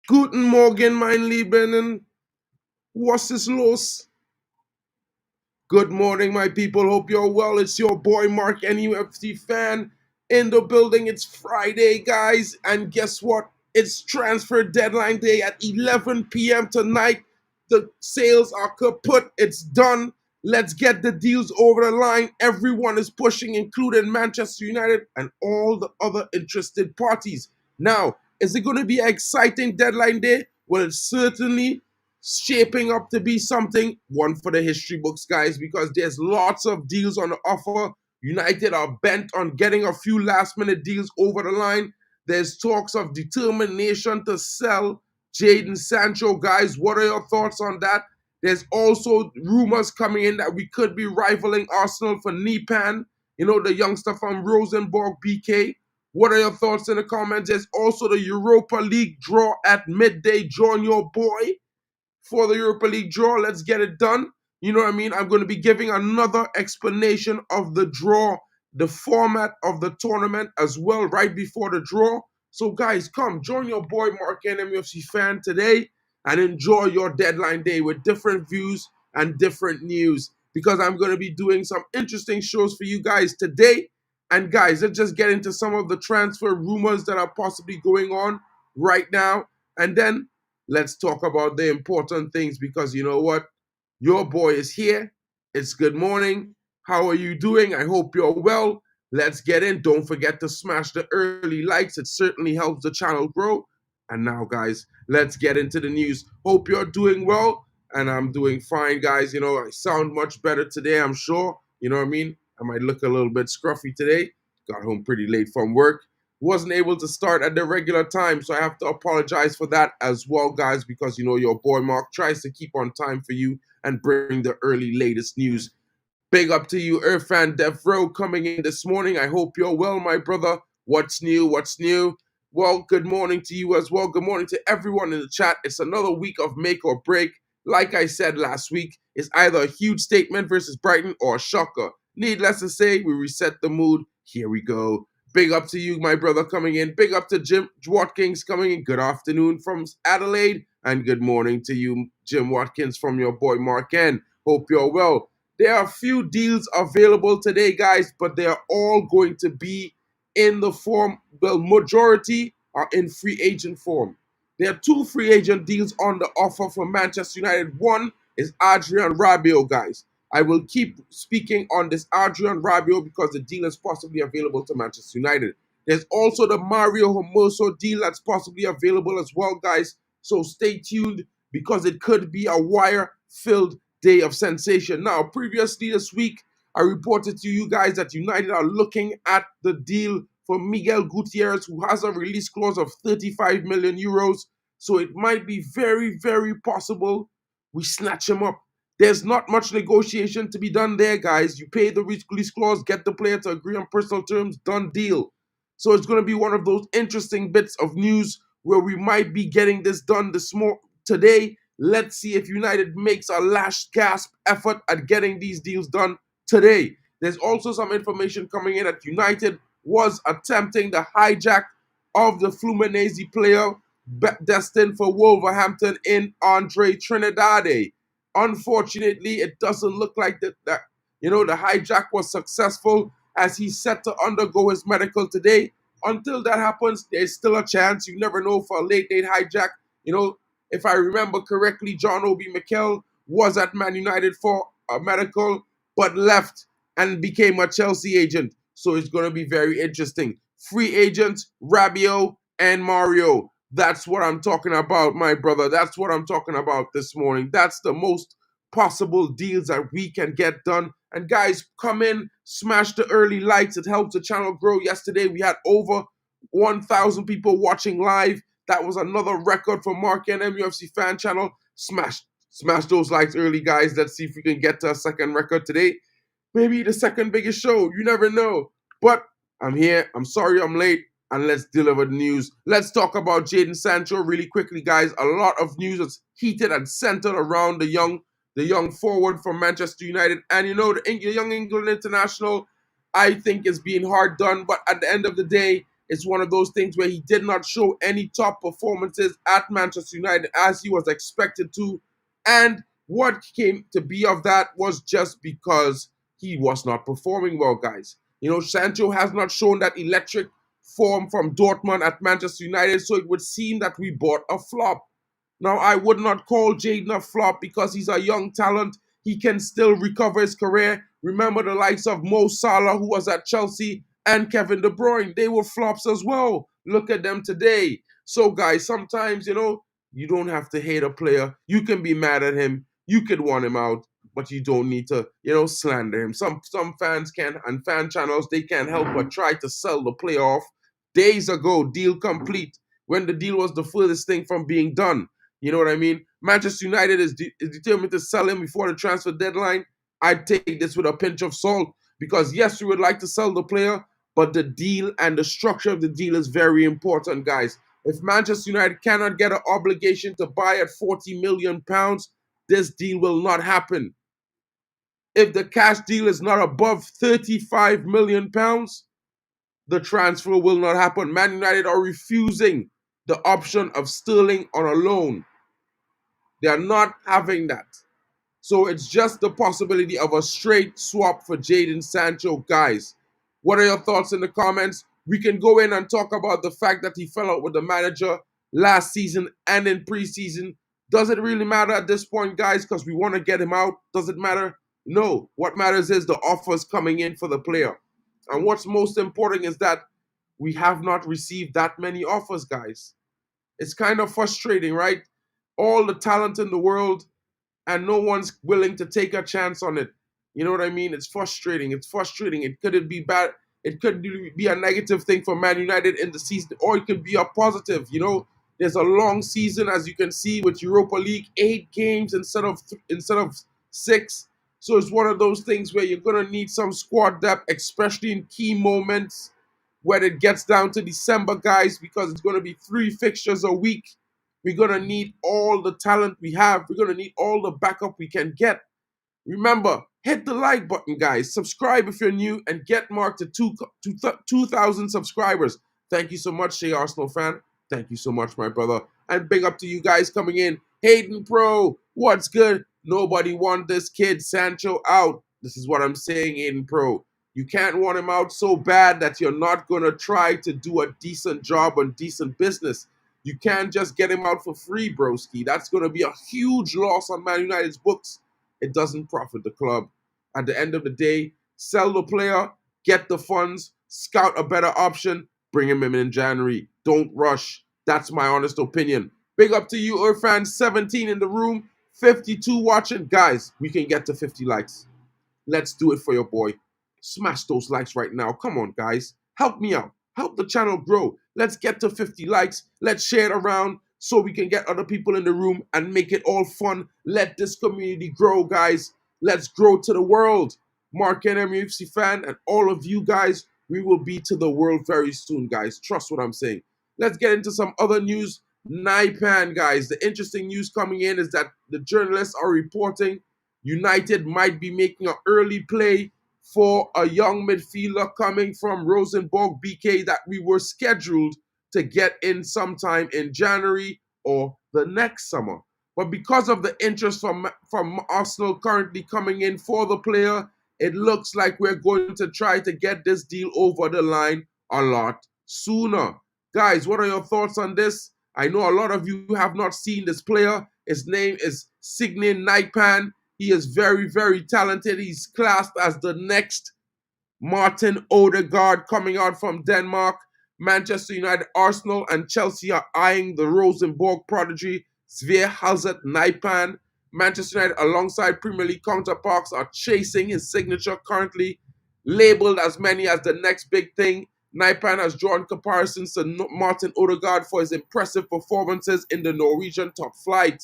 Guten Morgen, mein Lieben. Was ist los? Good morning, my people. Hope you're well. It's your boy Mark, MUFC fan, in the building. It's Friday, guys. And guess what? It's transfer deadline day at 11 p.m. tonight. The sales are kaput. It's done. Let's get the deals over the line. Everyone is pushing, including Manchester United and all the other interested parties. Now, is it going to be an exciting deadline day? Well, it's certainly shaping up to be one for the history books, guys, because there's lots of deals on the offer. United are bent on getting a few last-minute deals over the line. There's talks of determination to sell Jadon Sancho, guys. What are your thoughts on that? There's also rumors coming in that we could be rivaling Arsenal for Nipan, the youngster from Rosenborg, BK. What are your thoughts in the comments? There's also the Europa League draw at midday. Join your boy for the Europa League draw. Let's get it done. You know what I mean? I'm going to be giving another explanation of the draw, the format of the tournament as well, right before the draw. So, guys, come join your boy Mark, MUFC fan, today and enjoy your deadline day with different views and different news, because I'm going to be doing some interesting shows for you guys today. And, guys, let's just get into some of the transfer rumors that are possibly going on right now. And then let's talk about the important things, because you know what? Your boy is here. It's good morning. How are you doing? I hope you're well. Let's get in. Don't forget to smash the early likes. It certainly helps the channel grow. And now, guys, let's get into the news. Hope you're doing well. And I'm doing fine, guys. I sound much better today, I'm sure. You know what I mean? I might look a little bit scruffy today. Got home pretty late from work. Wasn't able to start at the regular time, so I have to apologize for that as well, guys, because your boy Mark tries to keep on time for you and bring the early latest news. Big up to you, Irfan Devro, coming in this morning. I hope you're well, my brother. What's new? What's new? Well, good morning to you as well. Good morning to everyone in the chat. It's another week of make or break. Like I said last week, it's either a huge statement versus Brighton or a shocker. Needless to say, we reset the mood. Here we go. Big up to you, my brother, coming in. Big up to Jim Watkins coming in. Good afternoon from Adelaide. And good morning to you, Jim Watkins, from your boy Mark N. Hope you're well. There are a few deals available today, guys, but they are all going to be in the form, the majority are in free agent form. There are two free agent deals on the offer for Manchester United. One is Adrien Rabiot, guys. I will keep speaking on this Adrien Rabiot because the deal is possibly available to Manchester United. There's also the Mario Hermoso deal that's possibly available as well, guys. So stay tuned because it could be a wire-filled day of sensation. Now, previously this week, I reported to you guys that United are looking at the deal for Miguel Gutiérrez, who has a release clause of 35 million euros. So it might be very, very possible we snatch him up. There's not much negotiation to be done there, guys. You pay the release clause, get the player to agree on personal terms, done deal. So it's going to be one of those interesting bits of news where we might be getting this done today. Let's see if United makes a last gasp effort at getting these deals done today. There's also some information coming in that United was attempting the hijack of the Fluminense player destined for Wolverhampton in Andre Trinidade. Unfortunately, it doesn't look like the hijack was successful, as he's set to undergo his medical today. Until that happens, there's still a chance. You never know for a late hijack. If I remember correctly, John Obi Mikel was at Man United for a medical, but left and became a Chelsea agent. So it's going to be very interesting. Free agents, Rabiot and Mario. That's what I'm talking about, my brother. That's what I'm talking about this morning. That's the most possible deals that we can get done. And guys, come in, smash the early likes. It helps the channel grow. Yesterday, we had over 1,000 people watching live. That was another record for Mark and MUFC fan channel. Smash those likes early, guys. Let's see if we can get to a second record today. Maybe the second biggest show. You never know. But I'm here. I'm sorry I'm late. and let's deliver the news. Let's talk about Jadon Sancho really quickly, guys. A lot of news is heated and centered around the young forward from Manchester United. And you know, the young England international, I think, is being hard done. But at the end of the day, it's one of those things where he did not show any top performances at Manchester United as he was expected to. And what came to be of that was just because he was not performing well, guys. You know, Sancho has not shown that electric form from Dortmund at Manchester United, so it would seem that we bought a flop. Now, I would not call Jadon a flop because he's a young talent. He can still recover his career. Remember the likes of Mo Salah, who was at Chelsea, and Kevin De Bruyne. They were flops as well. Look at them today. So, guys, sometimes, you know, you don't have to hate a player. You can be mad at him. You can want him out, but you don't need to, you know, slander him. Some fans can, and fan channels, they can't help but try to sell the player off. Days ago, deal complete, when the deal was the furthest thing from being done. You know what I mean? Manchester United is determined to sell him before the transfer deadline. I'd take this with a pinch of salt because, yes, we would like to sell the player, but the deal and the structure of the deal is very important, guys. If Manchester United cannot get an obligation to buy at £40 million, this deal will not happen. If the cash deal is not above £35 million, the transfer will not happen. Man United are refusing the option of Sterling on a loan. They are not having that. So it's just the possibility of a straight swap for Jadon Sancho. Guys, what are your thoughts in the comments? We can go in and talk about the fact that he fell out with the manager last season and in preseason. Does it really matter at this point, guys, because we want to get him out? Does it matter? No. What matters is the offers coming in for the player. And what's most important is that we have not received that many offers, guys. It's kind of frustrating, right? All the talent in the world, and no one's willing to take a chance on it. You know what I mean? It's frustrating. It's frustrating. It could be bad. It could be a negative thing for Man United in the season, or it could be a positive. You know, there's a long season, as you can see, with Europa League, 8 games instead of 6. So it's one of those things where you're gonna need some squad depth, especially in key moments when it gets down to December, guys, because it's gonna be 3 fixtures a week. We're going to need all the talent we have. We're going to need all the backup we can get. Remember, hit the like button, guys. Subscribe if you're new and get marked to 2,000 subscribers. Thank you so much, Shea Arsenal fan. Thank you so much, my brother. And big up to you guys coming in. Hayden Pro, what's good? Nobody want this kid Sancho out. This is what I'm saying, Hayden Pro. You can't want him out so bad that you're not going to try to do a decent job and decent business. You can't just get him out for free, broski. That's going to be a huge loss on Man United's books. It doesn't profit the club. At the end of the day, sell the player, get the funds, scout a better option, bring him in January. Don't rush. That's my honest opinion. Big up to you, Irfan. 17 in the room, 52 watching. Guys, we can get to 50 likes. Let's do it for your boy. Smash those likes right now. Come on, guys. Help me out. Help the channel grow. Let's get to 50 likes. Let's share it around so we can get other people in the room and make it all fun. Let this community grow, guys. Let's grow to the world. Mark and MUFC fan and all of you guys, we will be to the world very soon, guys. Trust what I'm saying. Let's get into some other news. Naipan, guys. The interesting news coming in is that the journalists are reporting United might be making an early play for a young midfielder coming from Rosenborg BK that we were scheduled to get in sometime in January or the next summer. But because of the interest from Arsenal currently coming in for the player, it looks like we're going to try to get this deal over the line a lot sooner. Guys, what are your thoughts on this? I know a lot of you have not seen this player. His name is Signe Naipan. He is very, very talented. He's classed as the next Martin Odegaard coming out from Denmark. Manchester United, Arsenal, and Chelsea are eyeing the Rosenborg prodigy Sverre Hazard Naipan. Manchester United, alongside Premier League counterparts, are chasing his signature, currently labeled as many as the next big thing. Naipan has drawn comparisons to Martin Odegaard for his impressive performances in the Norwegian top flight.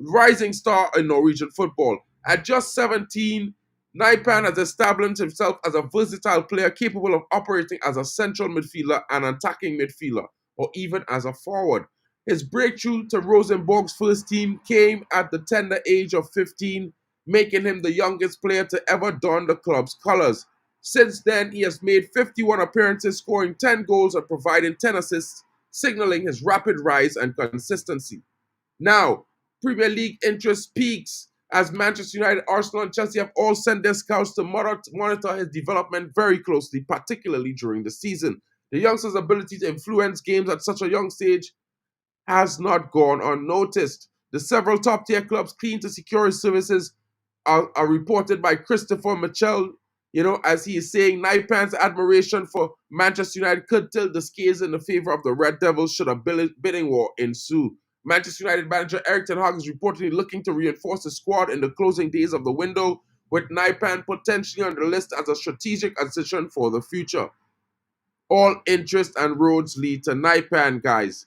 Rising star in Norwegian football. At just 17, Naipan has established himself as a versatile player capable of operating as a central midfielder and attacking midfielder, or even as a forward. His breakthrough to Rosenborg's first team came at the tender age of 15, making him the youngest player to ever don the club's colours. Since then, he has made 51 appearances, scoring 10 goals and providing 10 assists, signaling his rapid rise and consistency. Now, Premier League interest peaks as Manchester United, Arsenal, and Chelsea have all sent their scouts to monitor his development very closely, particularly during the season. The youngster's ability to influence games at such a young stage has not gone unnoticed. The several top-tier clubs keen to secure his services are reported by Christopher Mitchell, as he is saying Naipan's admiration for Manchester United could tilt the scales in the favor of the Red Devils should a bidding war ensue. Manchester United manager Erik ten Hag is reportedly looking to reinforce the squad in the closing days of the window, with Naipan potentially on the list as a strategic addition for the future. All interest and roads lead to Naipan, guys.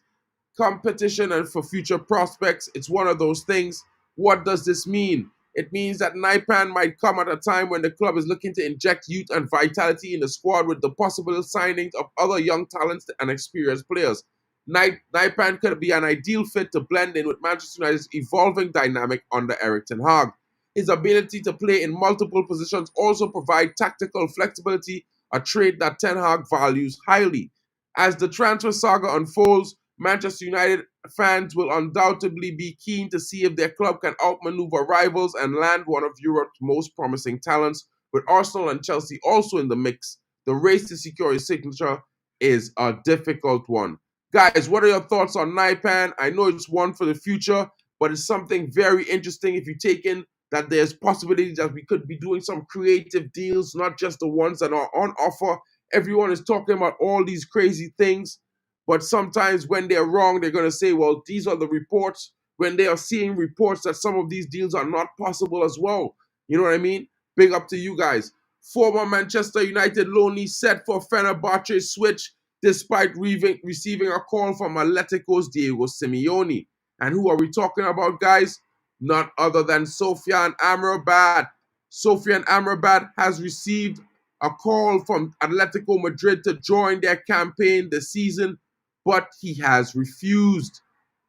Competition and for future prospects, it's one of those things. What does this mean? It means that Naipan might come at a time when the club is looking to inject youth and vitality in the squad with the possible signings of other young talents and experienced players. Naipan could be an ideal fit to blend in with Manchester United's evolving dynamic under Erik ten Hag. His ability to play in multiple positions also provide tactical flexibility, a trait that ten Hag values highly. As the transfer saga unfolds, Manchester United fans will undoubtedly be keen to see if their club can outmaneuver rivals and land one of Europe's most promising talents. With Arsenal and Chelsea also in the mix, the race to secure his signature is a difficult one. Guys, what are your thoughts on Naipan? I know it's one for the future, but it's something very interesting if you take in that there's possibilities that we could be doing some creative deals, not just the ones that are on offer. Everyone is talking about all these crazy things, but sometimes when they're wrong, they're going to say, well, these are the reports, when they are seeing reports that some of these deals are not possible as well. You know what I mean? Big up to you guys. Former Manchester United loanee set for Fenerbahce switch despite receiving a call from Atletico's Diego Simeone. And who are we talking about, guys? Not other than Sofian Amrabat. Sofian Amrabat has received a call from Atletico Madrid to join their campaign this season, but he has refused.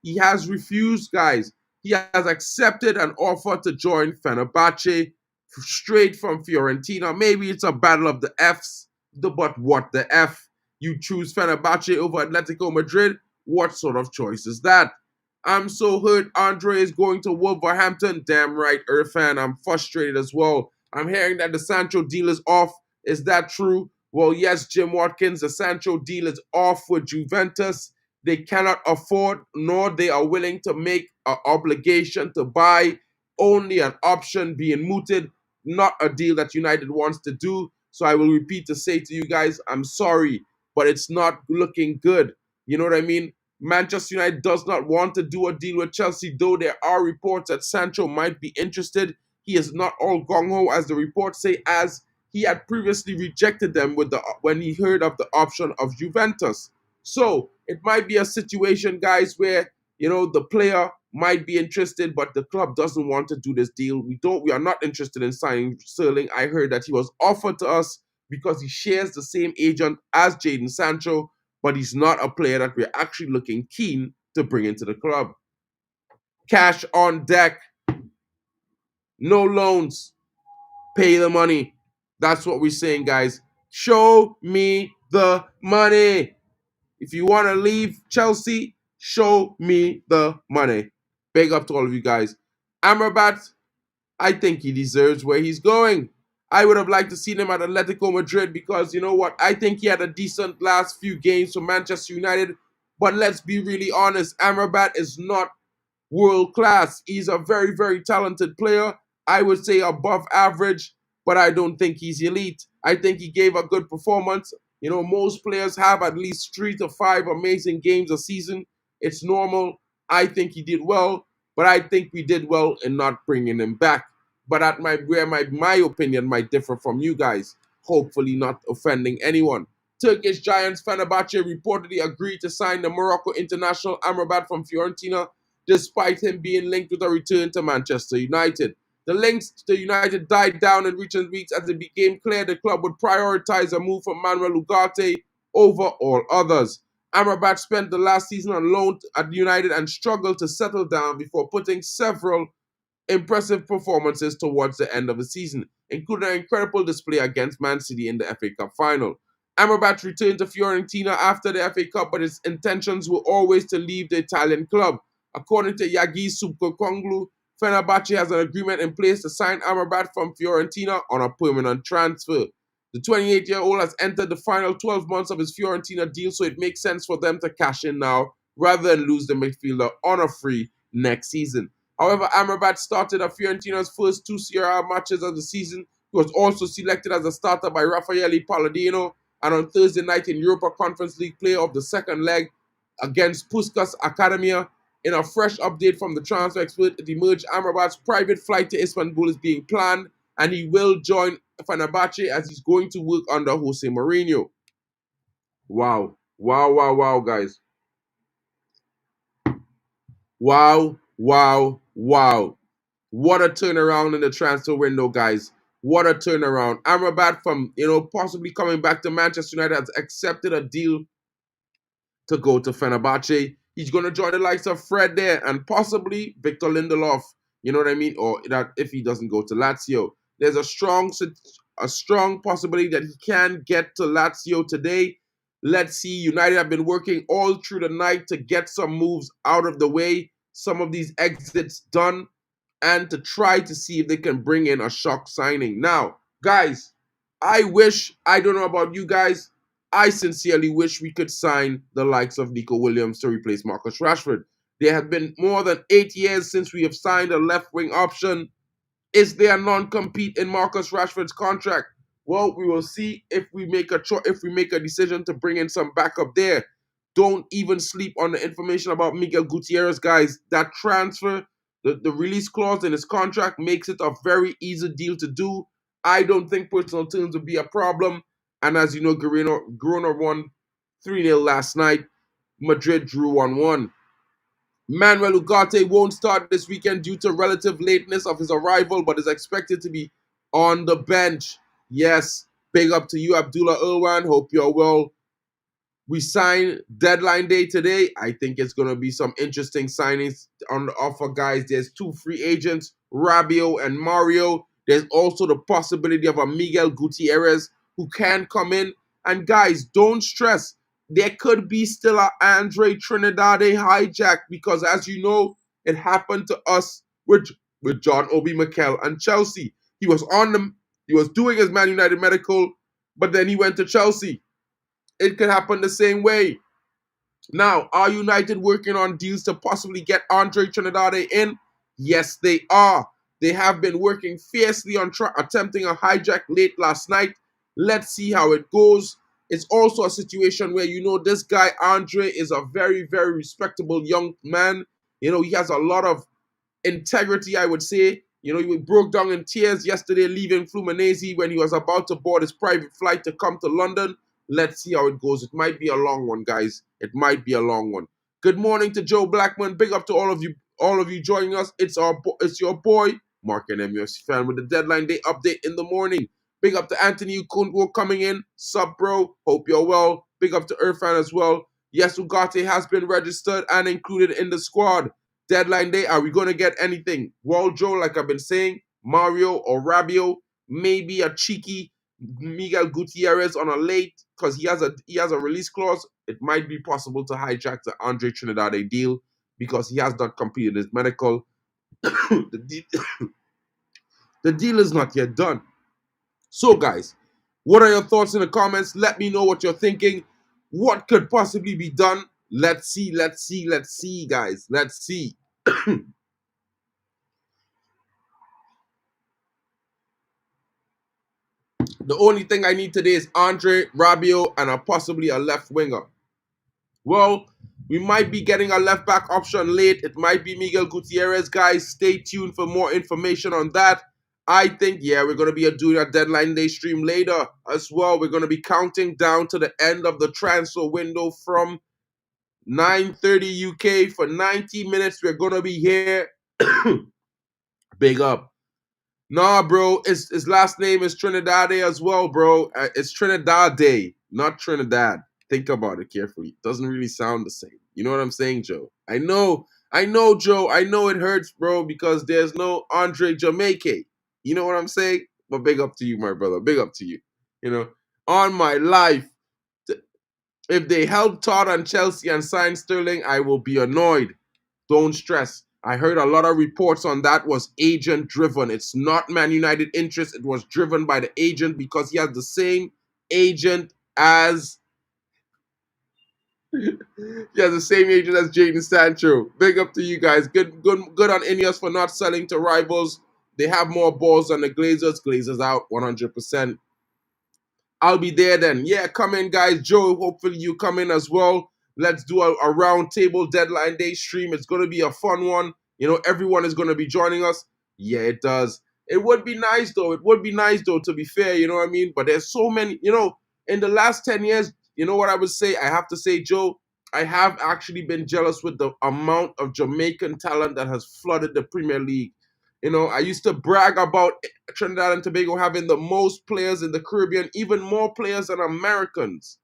He has refused, guys. He has accepted an offer to join Fenerbahce straight from Fiorentina. Maybe it's a battle of the Fs, but what the F? You choose Fenerbahce over Atletico Madrid? What sort of choice is that? I'm so hurt Andre is going to Wolverhampton. Damn right, Irfan. I'm frustrated as well. I'm hearing that the Sancho deal is off. Is that true? Well, yes, Jim Watkins, the Sancho deal is off with Juventus. They cannot afford, nor they are willing to make an obligation to buy, only an option being mooted, not a deal that United wants to do. So I will repeat to say to you guys, I'm sorry, but it's not looking good. You know what I mean? Manchester United does not want to do a deal with Chelsea, though there are reports that Sancho might be interested. He is not all gung-ho, as the reports say, as he had previously rejected them when he heard of the option of Juventus. So it might be a situation, guys, where the player might be interested, but the club doesn't want to do this deal. We are not interested in signing Sterling. I heard that he was offered to us because he shares the same agent as Jadon Sancho, but he's not a player that we're actually looking keen to bring into the club. Cash on deck. No loans. Pay the money. That's what we're saying, guys. Show me the money. If you want to leave Chelsea, show me the money. Big up to all of you guys. Amrabat, I think he deserves where he's going. I would have liked to see him at Atletico Madrid because, you know what, I think he had a decent last few games for Manchester United. But let's be really honest, Amrabat is not world class. He's a very, very talented player. I would say above average, but I don't think he's elite. I think he gave a good performance. Most players have at least 3 to 5 amazing games a season. It's normal. I think he did well, but I think we did well in not bringing him back. But where my opinion might differ from you guys, hopefully not offending anyone. Turkish giants Fenerbahce reportedly agreed to sign the Morocco international Amrabat from Fiorentina, despite him being linked with a return to Manchester United. The links to United died down in recent weeks as it became clear the club would prioritize a move for Manuel Ugarte over all others. Amrabat spent the last season on loan at United and struggled to settle down before putting several impressive performances towards the end of the season, including an incredible display against Man City in the FA Cup final. Amrabat returned to Fiorentina after the FA Cup, but his intentions were always to leave the Italian club. According to Yagi Subkokonglu, Fenerbahce has an agreement in place to sign Amrabat from Fiorentina on a permanent transfer. The 28-year-old has entered the final 12 months of his Fiorentina deal, so it makes sense for them to cash in now rather than lose the midfielder on a free next season. However, Amrabat started at Fiorentina's first two Serie A matches of the season. He was also selected as a starter by Raffaele Palladino, and on Thursday night in Europa Conference League play of the second leg against Puskas Academia. In a fresh update from the transfer expert, it emerged Amrabat's private flight to Istanbul is being planned, and he will join Fenerbahce as he's going to work under Jose Mourinho. Wow. Wow, wow, wow, guys. Wow, wow, wow. What a turnaround in the transfer window, guys. What a turnaround. Amrabat from, possibly coming back to Manchester United has accepted a deal to go to Fenerbahce. He's going to join the likes of Fred there and possibly Victor Lindelof. You know what I mean? Or that if he doesn't go to Lazio. There's a strong possibility that he can get to Lazio today. Let's see. United have been working all through the night to get some moves out of the way, some of these exits done, and to try to see if they can bring in a shock signing. Now, guys, I don't know about you guys, I sincerely wish we could sign the likes of Nico Williams to replace Marcus Rashford. There have been more than 8 years since we have signed a left-wing option. Is there a non-compete in Marcus Rashford's contract? Well, we will see if we make a decision to bring in some backup there. Don't even sleep on the information about Miguel Gutiérrez, guys. That transfer, the release clause in his contract makes it a very easy deal to do. I don't think personal terms would be a problem. And as you know, Girona won 3-0 last night. Madrid drew 1-1. Manuel Ugarte won't start this weekend due to relative lateness of his arrival, but is expected to be on the bench. Yes, big up to you, Abdullah Irwan. Hope you're well. We sign deadline day today. I think it's going to be some interesting signings on the offer, guys. There's two free agents, Rabiot and Mario. There's also the possibility of a Miguel Gutiérrez who can come in. And guys, don't stress. There could be still an Andre Trinidade hijack because, as you know, it happened to us with John Obi Mikel and Chelsea. He was doing his Man United medical, but then he went to Chelsea. It could happen the same way. Now, are United working on deals to possibly get Andre Trinidade in? Yes, they are. They have been working fiercely on attempting a hijack late last night. Let's see how it goes. It's also a situation where, this guy, Andre, is a very, very respectable young man. He has a lot of integrity, I would say. He broke down in tears yesterday leaving Fluminense when he was about to board his private flight to come to London. Let's see how it goes. It might be a long one, guys. It might be a long one. Good morning to Joe Blackman. Big up to all of you joining us. It's your boy, Mark and MUFC fan, with the deadline day update in the morning. Big up to Anthony Ukundwo coming in. Sup, bro? Hope you're well. Big up to Irfan as well. Yes, Ugarte has been registered and included in the squad. Deadline day, are we going to get anything? Well, Joe, like I've been saying, Mario or Rabiot, maybe a cheeky Miguel Gutiérrez on a late, because he has a release clause. It might be possible to hijack the Andre Trinidade deal because he has not completed his medical. the deal is not yet done. So, guys, what are your thoughts in the comments? Let me know what you're thinking. What could possibly be done? Let's see, guys. Let's see. The only thing I need today is Andre, Rabiot, and possibly a left winger. Well, we might be getting a left back option late. It might be Miguel Gutiérrez, guys. Stay tuned for more information on that. I think, we're going to be doing a deadline day stream later as well. We're going to be counting down to the end of the transfer window from 9:30 UK for 90 minutes. We're going to be here. Big up. Nah, bro, his last name is Trinidade as well, bro. It's Trinidade, not Trinidad. Think about it carefully. It doesn't really sound the same. You know what I'm saying, Joe? I know, Joe. I know it hurts, bro, because there's no Andre Jamaica. You know what I'm saying? But big up to you, my brother. Big up to you. You know, on my life, if they help Todd and Chelsea and sign Sterling, I will be annoyed. Don't stress. I heard a lot of reports on that was agent driven. It's not Man United interest. It was driven by the agent because he has the same agent as Jadon Sancho. Big up to you guys. Good on Ineos for not selling to rivals. They have more balls than the Glazers. Glazers out 100%. I'll be there then. Yeah, come in, guys. Joe, hopefully you come in as well. Let's do a round table deadline day stream. It's going to be a fun one. You know, everyone is going to be joining us. Yeah, it does. It would be nice, though. It would be nice, though, to be fair. You know what I mean? But there's so many, in the last 10 years, you know what I would say? I have to say, Joe, I have actually been jealous with the amount of Jamaican talent that has flooded the Premier League. You know, I used to brag about Trinidad and Tobago having the most players in the Caribbean, even more players than Americans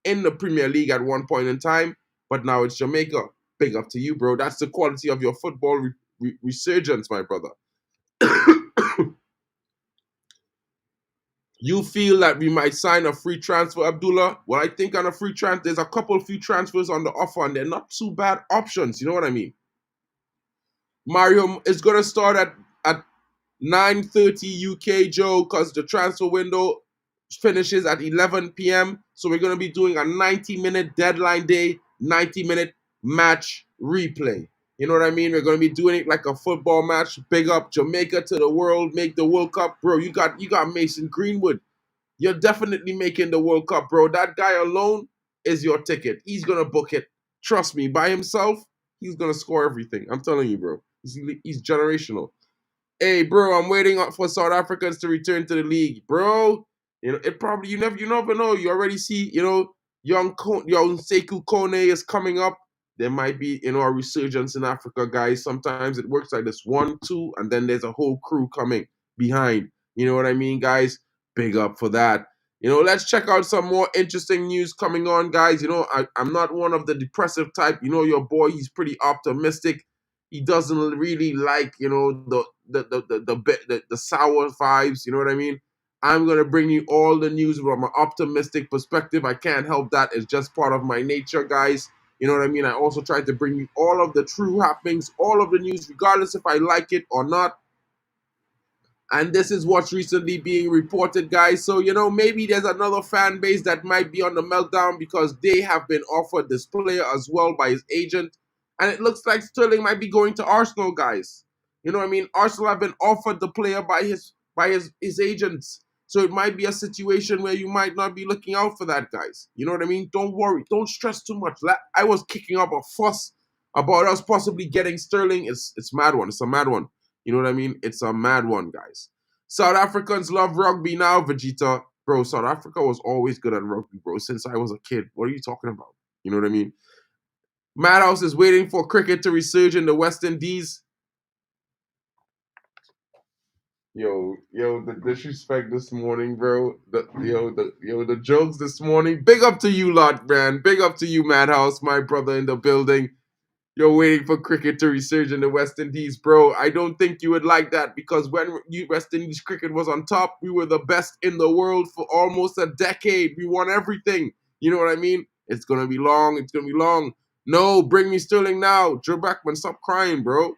in the Premier League at one point in time. But now it's Jamaica. Big up to you, bro. That's the quality of your football resurgence, my brother. You feel that we might sign a free transfer, Abdullah? Well, I think on a free transfer, there's a couple few transfers on the offer, and they're not too bad options. You know what I mean? Mario is going to start at 9:30 UK, Joe, because the transfer window finishes at 11 p.m. So we're going to be doing a 90-minute deadline day, 90-minute match replay. You know what I mean? We're going to be doing it like a football match. Big up Jamaica to the world, make the World Cup. Bro, you got Mason Greenwood. You're definitely making the World Cup, bro. That guy alone is your ticket. He's going to book it. Trust me, by himself, he's going to score everything. I'm telling you, bro. He's generational. Hey, bro, I'm waiting for South Africans to return to the league, bro. You know, it probably you never know. You already see, young Sekou Kone is coming up. There might be, a resurgence in Africa, guys. Sometimes it works like this 1, 2, and then there's a whole crew coming behind. You know what I mean, guys? Big up for that. Let's check out some more interesting news coming on, guys. I'm not one of the depressive type. Your boy, he's pretty optimistic. He doesn't really like, the sour vibes. You know what I mean? I'm gonna bring you all the news from an optimistic perspective. I can't help that. It's just part of my nature, guys. You know what I mean? I also try to bring you all of the true happenings, all of the news, regardless if I like it or not. And this is what's recently being reported, guys. So, maybe there's another fan base that might be on the meltdown because they have been offered this player as well by his agent. And it looks like Sterling might be going to Arsenal, guys. You know what I mean? Arsenal have been offered the player by his agents. So it might be a situation where you might not be looking out for that, guys. You know what I mean? Don't worry. Don't stress too much. I was kicking up a fuss about us possibly getting Sterling. It's mad one. It's a mad one. You know what I mean? It's a mad one, guys. South Africans love rugby now, Vegeta. Bro, South Africa was always good at rugby, bro, since I was a kid. What are you talking about? You know what I mean? Madhouse is waiting for cricket to resurge in the West Indies. Yo, the disrespect this morning, bro. The jokes this morning. Big up to you lot, man. Big up to you, Madhouse, my brother in the building. You're waiting for cricket to resurge in the West Indies, bro. I don't think you would like that because when West Indies cricket was on top, we were the best in the world for almost a decade. We won everything. You know what I mean? It's going to be long. It's going to be long. No, bring me Sterling now. Joe Backman, stop crying, bro.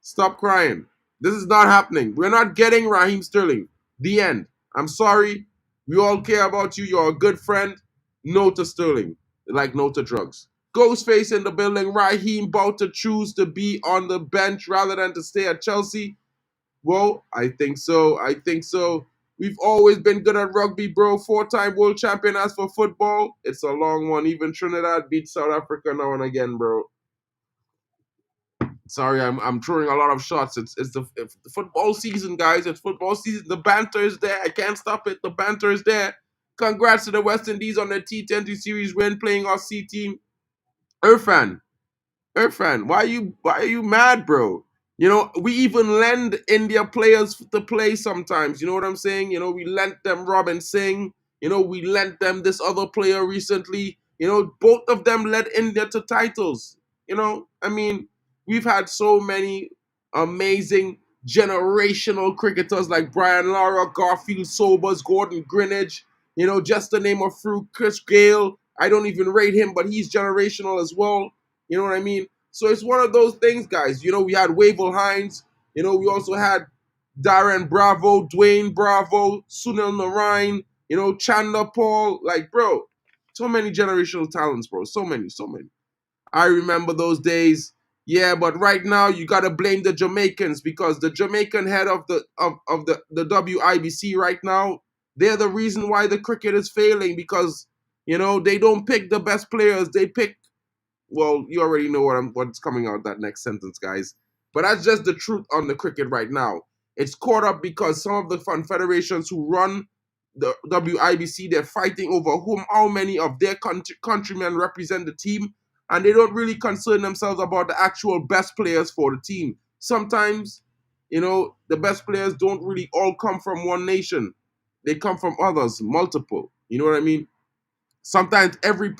Stop crying. This is not happening. We're not getting Raheem Sterling. The end. I'm sorry. We all care about you. You're a good friend. No to Sterling. Like no to drugs. Ghostface in the building. Raheem about to choose to be on the bench rather than to stay at Chelsea. Well, I think so. I think so. We've always been good at rugby, bro. 4-time world champion. As for football, it's a long one. Even Trinidad beats South Africa now and again, bro. Sorry, I'm throwing a lot of shots. It's the football season, guys. It's football season. The banter is there. I can't stop it. The banter is there. Congrats to the West Indies on their T20 series win, playing our C team. Irfan, why are you mad, bro? You know, we even lend India players to play sometimes. You know what I'm saying? You know, we lent them Robin Singh. You know, we lent them this other player recently. You know, both of them led India to titles. You know, I mean, we've had so many amazing generational cricketers like Brian Lara, Garfield Sobers, Gordon Greenidge. You know, just to name a few, Chris Gale. I don't even rate him, but he's generational as well. You know what I mean? So it's one of those things, guys. You know, we had Wavell Hines. You know, we also had Darren Bravo, Dwayne Bravo, Sunil Narain, you know, Chandler Paul. Like, bro, so many generational talents, bro. So many, so many. I remember those days. Yeah, but right now you gotta blame the Jamaicans because the Jamaican head of the WIBC right now, they're the reason why the cricket is failing because you know they don't pick the best players. They pick, well, you already know what's coming out that next sentence, guys. But that's just the truth on the cricket right now. It's caught up because some of the confederations who run the WIBC, they're fighting over how many of their countrymen represent the team, and they don't really concern themselves about the actual best players for the team. Sometimes, you know, the best players don't really all come from one nation. They come from others, multiple. You know what I mean? Sometimes every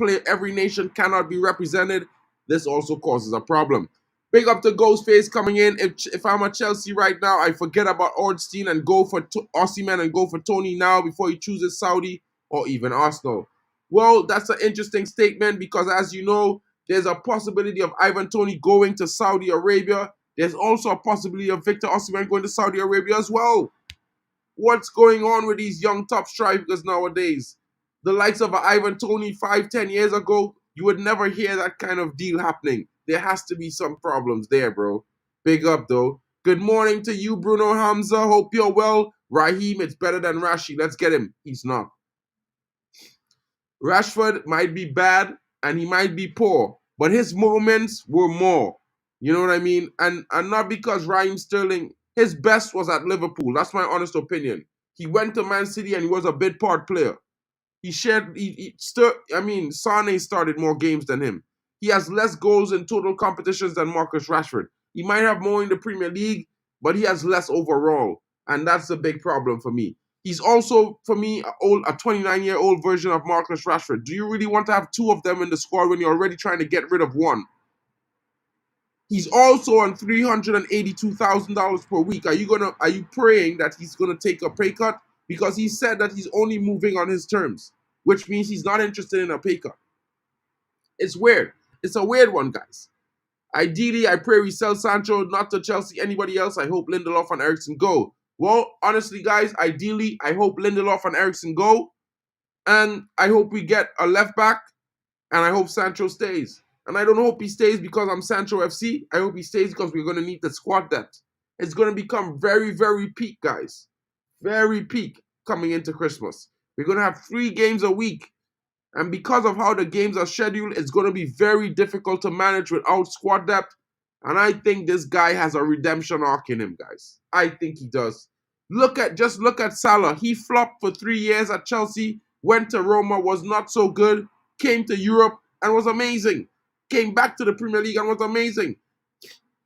nation cannot be represented. This also causes a problem. Big up to Ghostface coming in. If I'm at Chelsea right now, I forget about Ornstein and go for Osimhen and go for Toney now before he chooses Saudi or even Arsenal. Well, that's an interesting statement because as you know, there's a possibility of Ivan Toney going to Saudi Arabia. There's also a possibility of Victor Osimhen going to Saudi Arabia as well. What's going on with these young top strikers nowadays? The likes of Ivan Toney 5-10 years ago, you would never hear that kind of deal happening. There has to be some problems there, bro. Big up, though. Good morning to you, Bruno Hamza. Hope you're well. Raheem, it's better than Rashi. Let's get him. He's not. Rashford might be bad and he might be poor, but his moments were more. You know what I mean? And not because Raheem Sterling, his best was at Liverpool. That's my honest opinion. He went to Man City and he was a bit part player. Sane started more games than him. He has less goals in total competitions than Marcus Rashford. He might have more in the Premier League, but he has less overall. And that's a big problem for me. He's also, for me, a 29-year-old version of Marcus Rashford. Do you really want to have two of them in the squad when you're already trying to get rid of one? He's also on $382,000 per week. Are you praying that he's gonna take a pay cut? Because he said that he's only moving on his terms, which means he's not interested in a pay cut. It's weird. It's a weird one, guys. Ideally, I pray we sell Sancho, not to Chelsea, anybody else. I hope Lindelof and Eriksen go. Well, honestly, guys, ideally, I hope Lindelof and Eriksen go. And I hope we get a left back. And I hope Sancho stays. And I don't hope he stays because I'm Sancho FC. I hope he stays because we're going to need the squad depth. It's going to become very, very peak, guys. Very peak coming into Christmas. We're going to have 3 games a week. And because of how the games are scheduled, it's going to be very difficult to manage without squad depth. And I think this guy has a redemption arc in him, guys. I think he does. Just look at Salah. He flopped for 3 years at Chelsea, went to Roma, was not so good, came to Europe and was amazing. Came back to the Premier League and was amazing.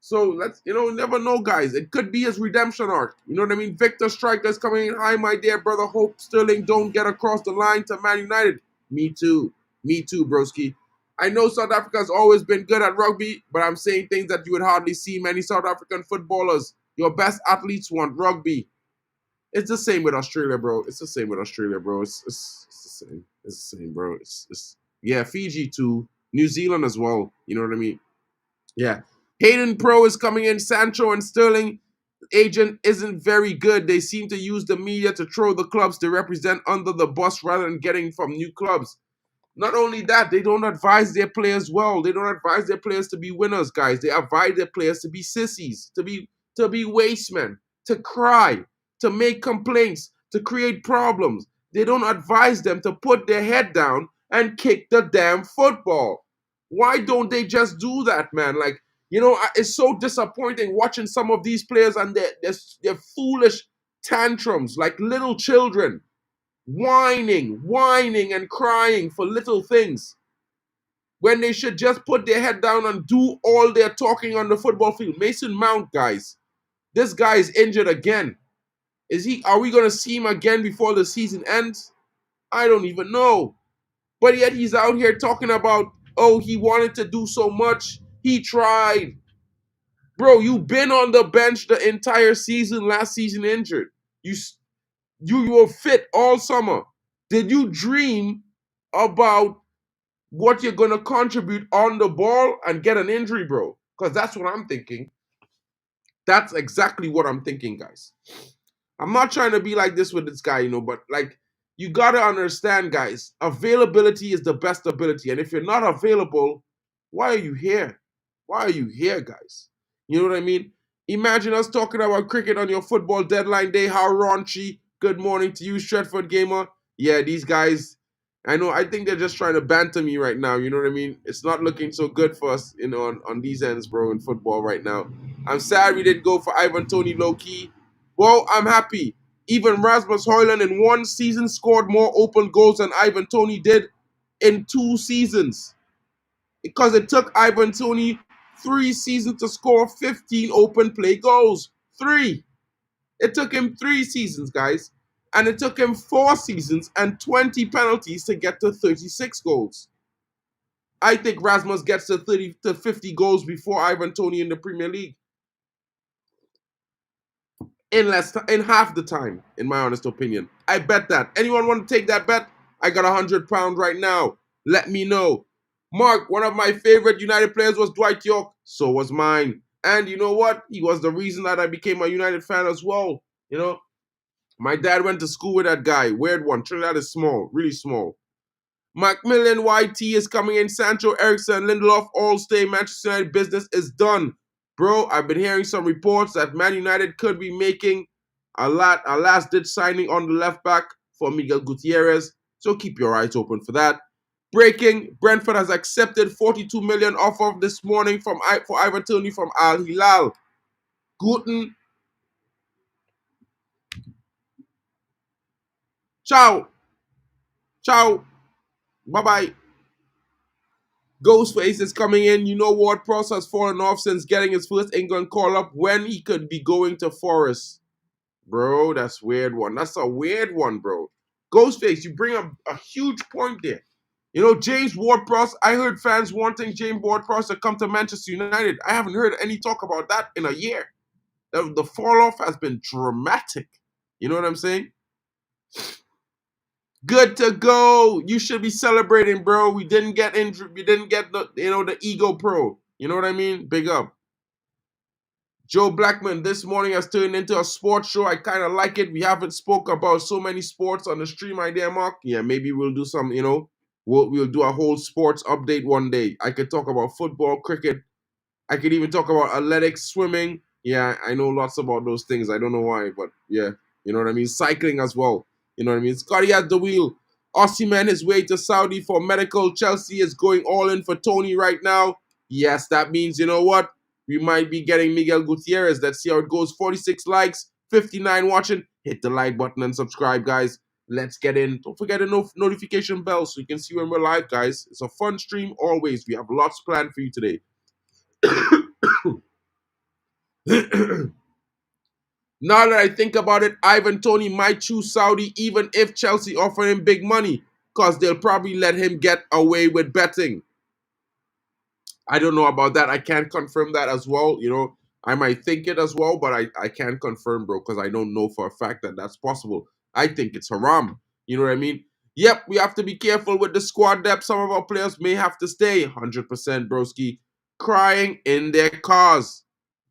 So let's, never know, guys. It could be his redemption arc. You know what I mean? Victor Strikers coming in. Hi, my dear brother. Hope Sterling don't get across the line to Man United. Me too. Me too, broski. I know South Africa has always been good at rugby, but I'm saying things that you would hardly see many South African footballers. Your best athletes want rugby. It's the same with Australia, bro. It's the same with Australia, bro. It's the same. It's the same, bro. Yeah, Fiji too. New Zealand as well. You know what I mean? Yeah. Hayden Pro is coming in. Sancho and Sterling agent isn't very good. They seem to use the media to throw the clubs they represent under the bus rather than getting from new clubs. Not only that, they don't advise their players well. They don't advise their players to be winners, guys. They advise their players to be sissies, to be wastemen, to cry, to make complaints, to create problems. They don't advise them to put their head down and kick the damn football. Why don't they just do that, man? Like, it's so disappointing watching some of these players and their foolish tantrums like little children. Whining and crying for little things. when they should just put their head down and do all their talking on the football field. Mason Mount, guys. This guy is injured again. Are we going to see him again before the season ends? I don't even know. But yet he's out here talking about, oh, he wanted to do so much. He tried. Bro, you've been on the bench the entire season, last season injured. You were fit all summer. Did you dream about what you're going to contribute on the ball and get an injury, bro? Because that's what I'm thinking. That's exactly what I'm thinking, guys. I'm not trying to be like this with this guy, but like, you got to understand, guys, availability is the best ability. And if you're not available, why are you here? Why are you here, guys? You know what I mean? Imagine us talking about cricket on your football deadline day. How raunchy. Good morning to you, Stretford Gamer. Yeah, these guys, I think they're just trying to banter me right now. You know what I mean? It's not looking so good for us, on these ends, bro, in football right now. I'm sad we didn't go for Ivan Toney low-key. Well, I'm happy. Even Rasmus Højlund in one season scored more open goals than Ivan Toney did in 2 seasons. Because it took Ivan Toney 3 seasons to score 15 open play goals. 3. It took him 3 seasons, guys. And it took him 4 seasons and 20 penalties to get to 36 goals. I think Rasmus gets to 30 to 50 goals before Ivan Toney in the Premier League. In half the time, in my honest opinion. I bet that. Anyone want to take that bet? I got £100 right now. Let me know. Mark, one of my favorite United players was Dwight York. So was mine. And you know what? He was the reason that I became a United fan as well. My dad went to school with that guy. Weird one. Trinidad is small. Really small. Macmillan YT is coming in. Sancho, Eriksson, Lindelof, all stay. Manchester United business is done. Bro, I've been hearing some reports that Man United could be making a last-ditch signing on the left back for Miguel Gutiérrez. So keep your eyes open for that. Breaking, Brentford has accepted 42 million offer this morning for Ivan Toney from Al Hilal. Guten. Ciao. Ciao. Bye-bye. Ghostface is coming in. You know Ward-Prowse has fallen off since getting his first England call-up when he could be going to Forest. Bro, that's a weird one. That's a weird one, bro. Ghostface, you bring up a huge point there. James Ward-Prowse, I heard fans wanting James Ward-Prowse to come to Manchester United. I haven't heard any talk about that in a year. The fall-off has been dramatic. You know what I'm saying? Good to go. You should be celebrating, bro. We didn't get injured. We didn't get the ego pro. You know what I mean? Big up. Joe Blackman, this morning has turned into a sports show. I kind of like it. We haven't spoke about so many sports on the stream idea, Mark. Yeah, maybe we'll do some, we'll do a whole sports update one day. I could talk about football, cricket. I could even talk about athletics, swimming. Yeah, I know lots about those things. I don't know why, but yeah, you know what I mean? Cycling as well. You know what I mean? Scotty at the wheel. Osimhen his way to Saudi for medical. Chelsea is going all in for Toney right now. Yes, that means, you know what? We might be getting Miguel Gutiérrez. Let's see how it goes. 46 likes, 59 watching. Hit the like button and subscribe, guys. Let's get in. Don't forget the notification bell so you can see when we're live, guys. It's a fun stream always. We have lots planned for you today. Now that I think about it, Ivan Toney might choose Saudi even if Chelsea offer him big money because they'll probably let him get away with betting. I don't know about that. I can't confirm that as well. I might think it as well, but I can't confirm, bro, because I don't know for a fact that that's possible. I think it's haram. You know what I mean? Yep, we have to be careful with the squad depth. Some of our players may have to stay. 100%, broski. Crying in their cars.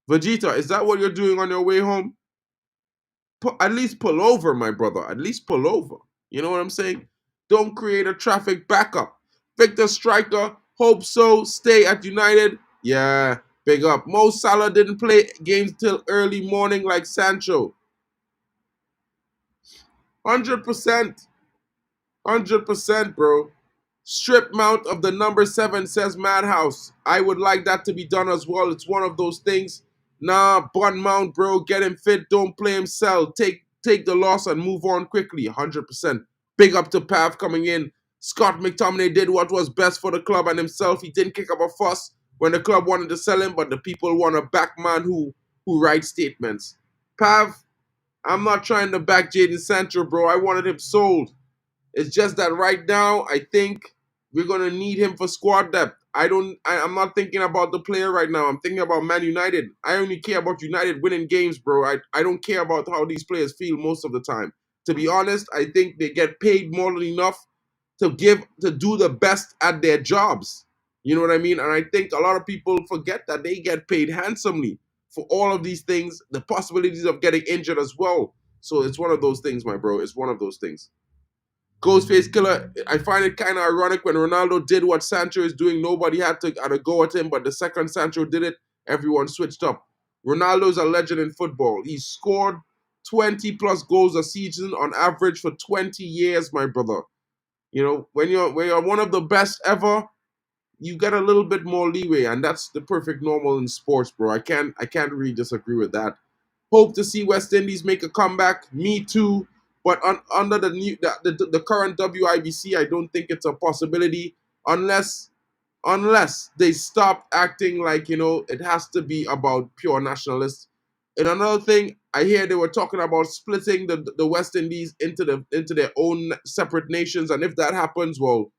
Vegeta, is that what you're doing on your way home? At least pull over, my brother. At least pull over. You know what I'm saying? Don't create a traffic backup. Victor Striker, hope so. Stay at United. Yeah, big up. Mo Salah didn't play games till early morning like Sancho. 100%. 100%, bro. Strip mount of the number 7, says Madhouse. I would like that to be done as well. It's one of those things. Nah, bun mount, bro. Get him fit. Don't play him sell. Take the loss and move on quickly. 100%. Big up to Pav coming in. Scott McTominay did what was best for the club and himself. He didn't kick up a fuss when the club wanted to sell him, but the people want a back man who writes statements. Pav, I'm not trying to back Jadon Sancho, bro. I wanted him sold. It's just that right now, I think we're gonna need him for squad depth. I'm not thinking about the player right now. I'm thinking about Man United. I only care about United winning games, bro. I don't care about how these players feel most of the time. To be honest, I think they get paid more than enough to do the best at their jobs. You know what I mean? And I think a lot of people forget that they get paid handsomely for all of these things, the possibilities of getting injured as well. So it's one of those things, my bro. It's one of those things. Ghostface Killer, I find it kind of ironic when Ronaldo did what Sancho is doing. Nobody had a go at him, but the second Sancho did it, everyone switched up. Ronaldo's a legend in football. He scored 20 plus goals a season on average for 20 years, my brother. You know, when you're one of the best ever, you get a little bit more leeway, and that's the perfect normal in sports, bro. I can't really disagree with that. Hope to see West Indies make a comeback. Me too. But under the current WIBC, I don't think it's a possibility unless they stop acting like, you know, it has to be about pure nationalists. And another thing, I hear they were talking about splitting the West Indies into their own separate nations, and if that happens, well,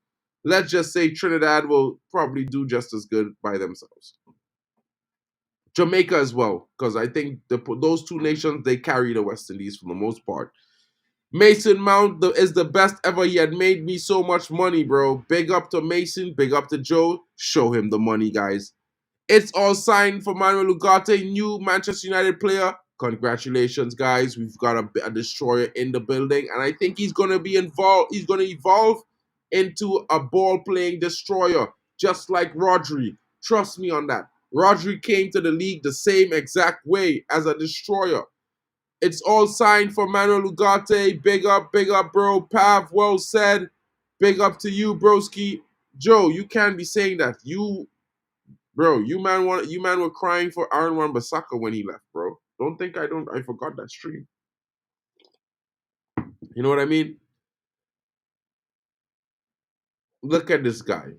let's just say Trinidad will probably do just as good by themselves. Jamaica as well, because I think those two nations, they carry the West Indies for the most part. Mason Mount is the best ever. He had made me so much money, bro. Big up to Mason. Big up to Joe. Show him the money, guys. It's all signed for Manuel Ugarte, new Manchester United player. Congratulations, guys. We've got a destroyer in the building, and I think he's going to be involved. He's going to evolve into a ball-playing destroyer, just like Rodri. Trust me on that. Rodri came to the league the same exact way as a destroyer. It's all signed for Manuel Ugarte. Big up, bro. Pav, well said. Big up to you, broski. Joe, you can't be saying that. Bro, you man were crying for Aaron Wan-Bissaka when he left, bro. I forgot that stream. You know what I mean? Look at this guy.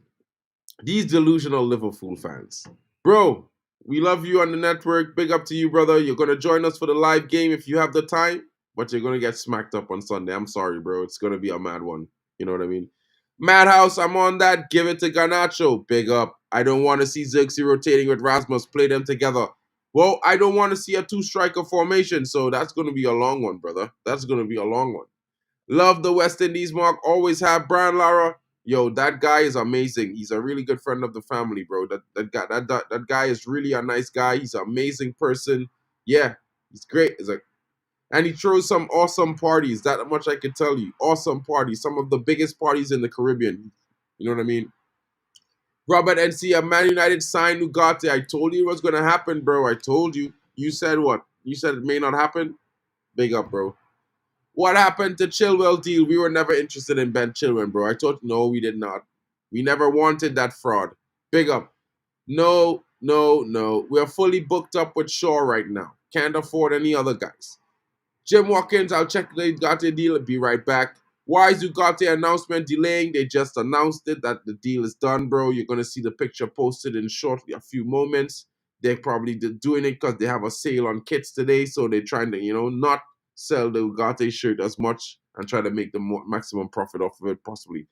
These delusional Liverpool fans. Bro, we love you on the network. Big up to you, brother. You're going to join us for the live game if you have the time, but you're going to get smacked up on Sunday. I'm sorry, bro. It's going to be a mad one. You know what I mean? Madhouse, I'm on that. Give it to Garnacho. Big up. I don't want to see Zirkzee rotating with Rasmus. Play them together. Well, I don't want to see a two-striker formation, so that's going to be a long one, brother. That's going to be a long one. Love the West Indies, Mark. Always have Brian Lara. Yo, that guy is amazing. He's a really good friend of the family, bro. That guy is really a nice guy. He's an amazing person. Yeah, he's great. And he throws some awesome parties. That much I can tell you. Awesome parties. Some of the biggest parties in the Caribbean. You know what I mean? Robert NC, a Man United signed Ugarte. I told you it was going to happen, bro. I told you. You said what? You said it may not happen? Big up, bro. What happened to Chilwell deal? We were never interested in Ben Chilwell, bro. I thought, no, we did not. We never wanted that fraud. Big up. No. We're fully booked up with Shaw right now. Can't afford any other guys. Jim Watkins, I'll check the Ugarte deal and be right back. Why is Ugarte announcement delaying? They just announced it that the deal is done, bro. You're going to see the picture posted in shortly, a few moments. They're probably doing it because they have a sale on kits today, so they're trying to, not sell the Ugarte shirt as much and try to make the maximum profit off of it, possibly.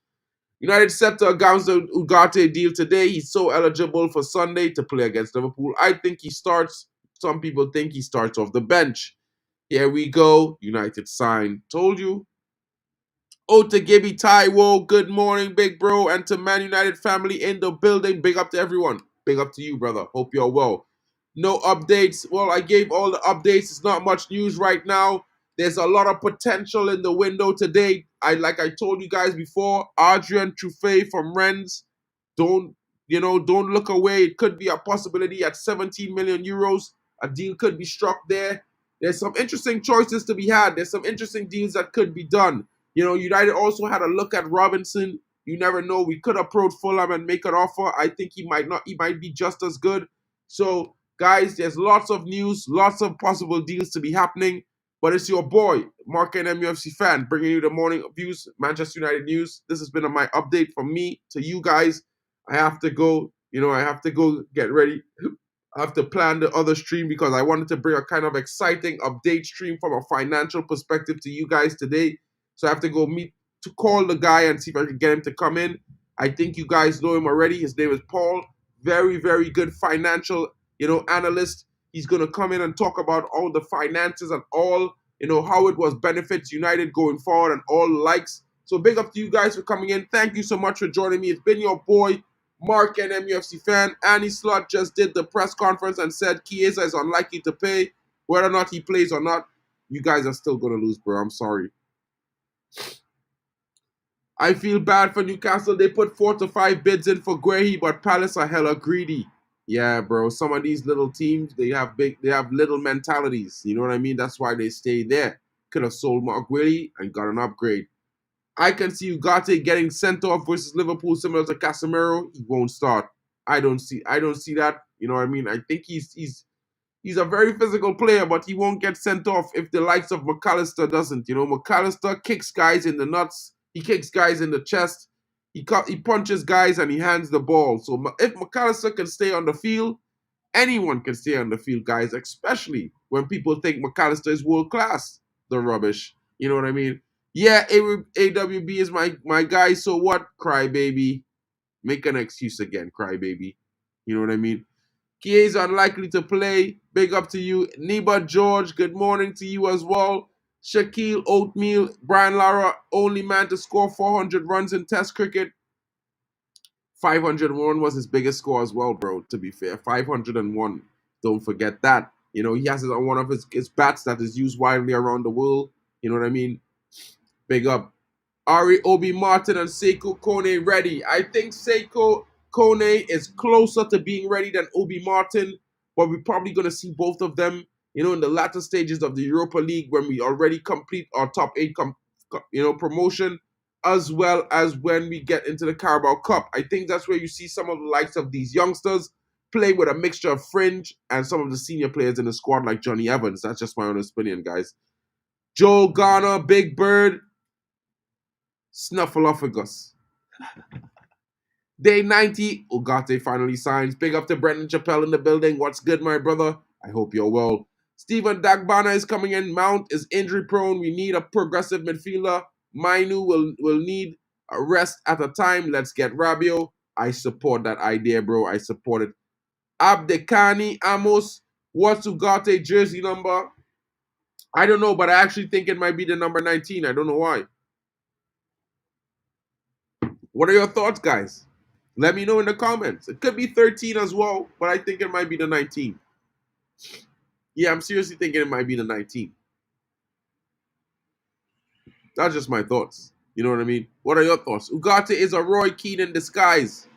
United set to announce the Ugarte deal today. He's so eligible for Sunday to play against Liverpool. I think he starts. Some people think he starts off the bench. Here we go. United sign. Told you. To Gibby Taiwo. Good morning, big bro. And to Man United family in the building. Big up to everyone. Big up to you, brother. Hope you're well. No updates. Well, I gave all the updates. It's not much news right now. There's a lot of potential in the window today. Like I told you guys before, Adrian Truffet from Rennes. Don't look away. It could be a possibility at 17 million euros. A deal could be struck there. There's some interesting choices to be had. There's some interesting deals that could be done. United also had a look at Robinson. You never know. We could approach Fulham and make an offer. I think he might not. He might be just as good. So, guys, there's lots of news, lots of possible deals to be happening. But it's your boy, Mark and MUFC fan, bringing you the morning views, Manchester United news. This has been my update from me to you guys. I have to go, I have to go get ready. I have to plan the other stream because I wanted to bring a kind of exciting update stream from a financial perspective to you guys today. So I have to go call the guy and see if I can get him to come in. I think you guys know him already. His name is Paul. Very, very good financial, analyst. He's going to come in and talk about all the finances and all, how it was benefits United going forward and all the likes. So big up to you guys for coming in. Thank you so much for joining me. It's been your boy, Mark and MUFC fan. Annie Slot just did the press conference and said Chiesa is unlikely to pay. Whether or not he plays or not, you guys are still going to lose, bro. I'm sorry. I feel bad for Newcastle. They put 4 to 5 bids in for Guehi, but Palace are hella greedy. Yeah, bro. Some of these little teams, they have little mentalities. You know what I mean? That's why they stay there. Could have sold Mark Guehi and got an upgrade. I can see Ugarte getting sent off versus Liverpool, similar to Casemiro. He won't start. I don't see that. You know what I mean? I think he's a very physical player, but he won't get sent off if the likes of McAllister doesn't. McAllister kicks guys in the nuts. He kicks guys in the chest. He punches guys and he hands the ball. So if McAllister can stay on the field, anyone can stay on the field, guys, especially when people think McAllister is world class. The rubbish. You know what I mean? Yeah, AWB is my guy, so what? Crybaby. Make an excuse again, crybaby. You know what I mean? Chiesa unlikely to play. Big up to you. Niba George, good morning to you as well. Shaquille Oatmeal, Brian Lara, only man to score 400 runs in Test cricket. 501 was his biggest score as well, bro, to be fair. 501. Don't forget that. He has it on one of his bats that is used widely around the world. You know what I mean? Big up. Ari Obi Martin and Sekou Kone ready. I think Sekou Kone is closer to being ready than Obi Martin, but we're probably going to see both of them, in the latter stages of the Europa League when we already complete our top 8, promotion, as well as when we get into the Carabao Cup. I think that's where you see some of the likes of these youngsters play with a mixture of fringe and some of the senior players in the squad like Johnny Evans. That's just my honest opinion, guys. Joe Garner, Big Bird, Snuffleupagus. Day 90, Ugarte finally signs. Big up to Brendan Chappelle in the building. What's good, my brother? I hope you're well. Stephen Dagbana is coming in. Mount is injury prone. We need a progressive midfielder. Mainu will need a rest at a time. Let's get Rabiot. I support that idea, bro. I support it. Abdekani Amos. What's Ugarte jersey number? I don't know, but I actually think it might be the number 19. I don't know why. What are your thoughts, guys? Let me know in the comments. It could be 13 as well, but I think it might be the 19. Yeah, I'm seriously thinking it might be the 19. That's just my thoughts. You know what I mean? What are your thoughts? Ugarte is a Roy Keane in disguise.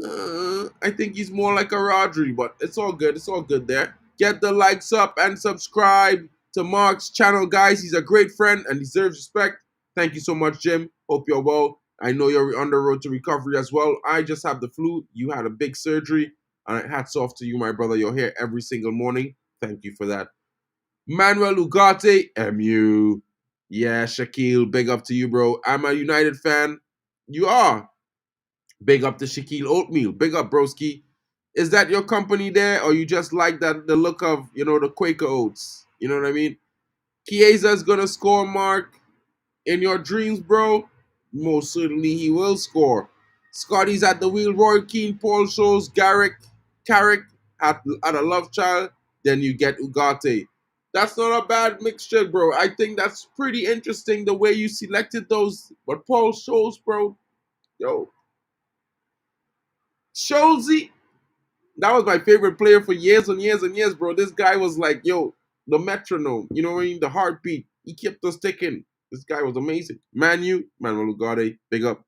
I think he's more like a Rodri, but it's all good. It's all good there. Get the likes up and subscribe to Mark's channel, guys. He's a great friend and deserves respect. Thank you so much, Jim. Hope you're well. I know you're on the road to recovery as well. I just have the flu. You had a big surgery. Hats off to you, my brother. You're here every single morning. Thank you for that. Manuel Ugarte, MU. Yeah, Shaquille, big up to you, bro. I'm a United fan. You are. Big up to Shaquille Oatmeal. Big up, broski. Is that your company there, or you just like the look of, the Quaker Oats? You know what I mean? Chiesa's going to score, Mark. In your dreams, bro, most certainly he will score. Scotty's at the wheel. Roy Keane, Paul Scholes, Carrick at a love child. Then you get Ugarte. That's not a bad mixture, bro. I think that's pretty interesting the way you selected those. But Paul Scholes, bro, yo. Scholesy, that was my favorite player for years and years and years, bro. This guy was like, yo, the metronome. You know what I mean? The heartbeat. He kept us ticking. This guy was amazing. Manuel Ugarte, big up.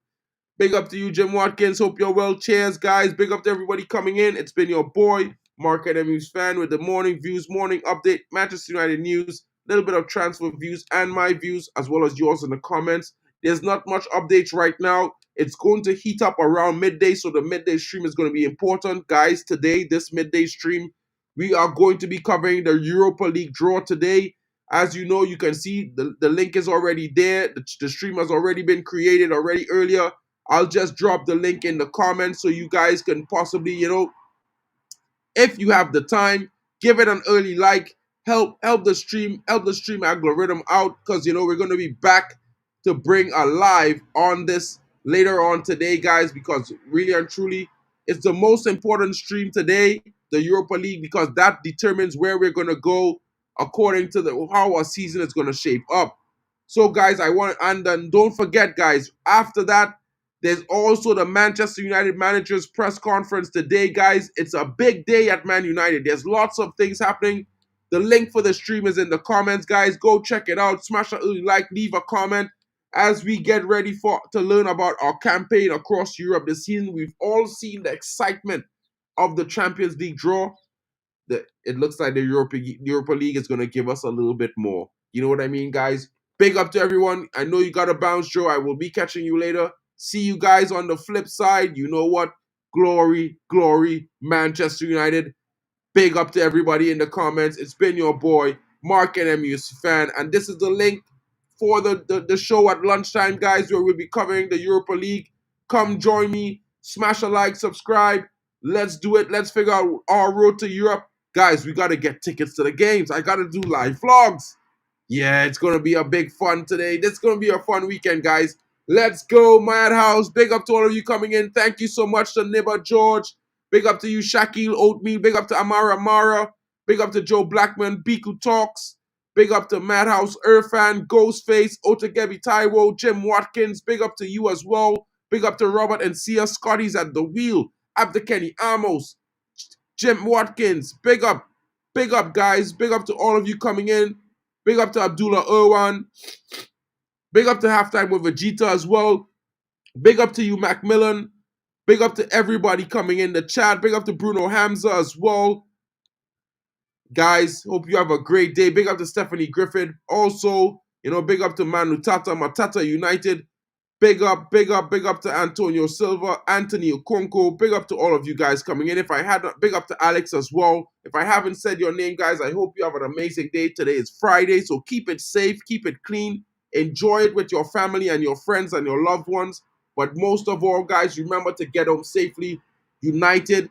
Big up to you, Jim Watkins. Hope you're well. Cheers, guys. Big up to everybody coming in. It's been your boy, Mark and MU's fan, with the morning views, morning update, Manchester United news, a little bit of transfer views and my views, as well as yours in the comments. There's not much updates right now. It's going to heat up around midday, so the midday stream is going to be important. Guys, today, this midday stream, We are going to be covering the Europa League draw today. As you know, you can see the link is already there. The stream has already been created already earlier. I'll just drop the link in the comments so you guys can possibly, if you have the time, give it an early like. Help the stream algorithm out, because we're going to be back to bring a live on this later on today, guys, because really and truly it's the most important stream today, the Europa League, because that determines where we're going to go according to how our season is going to shape up. So guys, and then don't forget, guys, after that, there's also the Manchester United managers press conference today, guys. It's a big day at Man United. There's lots of things happening. The link for the stream is in the comments, guys. Go check it out. Smash a like, leave a comment as we get ready to learn about our campaign across Europe this season. We've all seen the excitement of the Champions League draw. It looks like the Europa League is going to give us a little bit more. You know what I mean, guys? Big up to everyone. I know you got to bounce, Joe. I will be catching you later. See you guys on the flip side. You know what? Glory, glory, Manchester United. Big up to everybody in the comments. It's been your boy, Mark and MUFCFAN. And this is the link for the show at lunchtime, guys, where we'll be covering the Europa League. Come join me. Smash a like, subscribe. Let's do it. Let's figure out our road to Europe. Guys, we got to get tickets to the games. I got to do live vlogs. Yeah, it's going to be a big fun today. This is going to be a fun weekend, guys. Let's go, Madhouse. Big up to all of you coming in. Thank you so much to Nibba George. Big up to you, Shaquille Oatmeal. Big up to Amara Mara. Big up to Joe Blackman, Biku Talks. Big up to Madhouse, Irfan, Ghostface, Otagebi Taiwo, Jim Watkins. Big up to you as well. Big up to Robert and Sia. Scotty's at the wheel. Abdekenny Amos. Jim Watkins. Big up. Big up, guys. Big up to all of you coming in. Big up to Abdullah Irwan. Big up to Halftime with Vegeta as well. Big up to you, Macmillan. Big up to everybody coming in the chat. Big up to Bruno Hamza as well. Guys, hope you have a great day. Big up to Stephanie Griffin. Also, big up to Manu Tata, Matata United. Big up to Antonio Silva, Anthony Okonko. Big up to all of you guys coming in. Big up to Alex as well. If I haven't said your name, guys, I hope you have an amazing day. Today is Friday, so keep it safe, keep it clean. Enjoy it with your family and your friends and your loved ones. But most of all, guys, remember to get home safely. United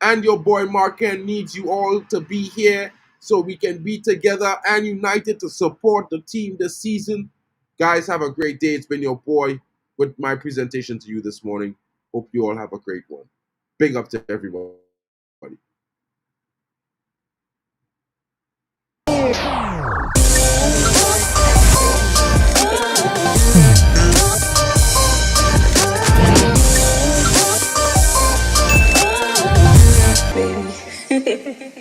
and your boy Marken needs you all to be here so we can be together and united to support the team this season. Guys, have a great day. It's been your boy with my presentation to you this morning. Hope you all have a great one. Big up to everybody. Baby.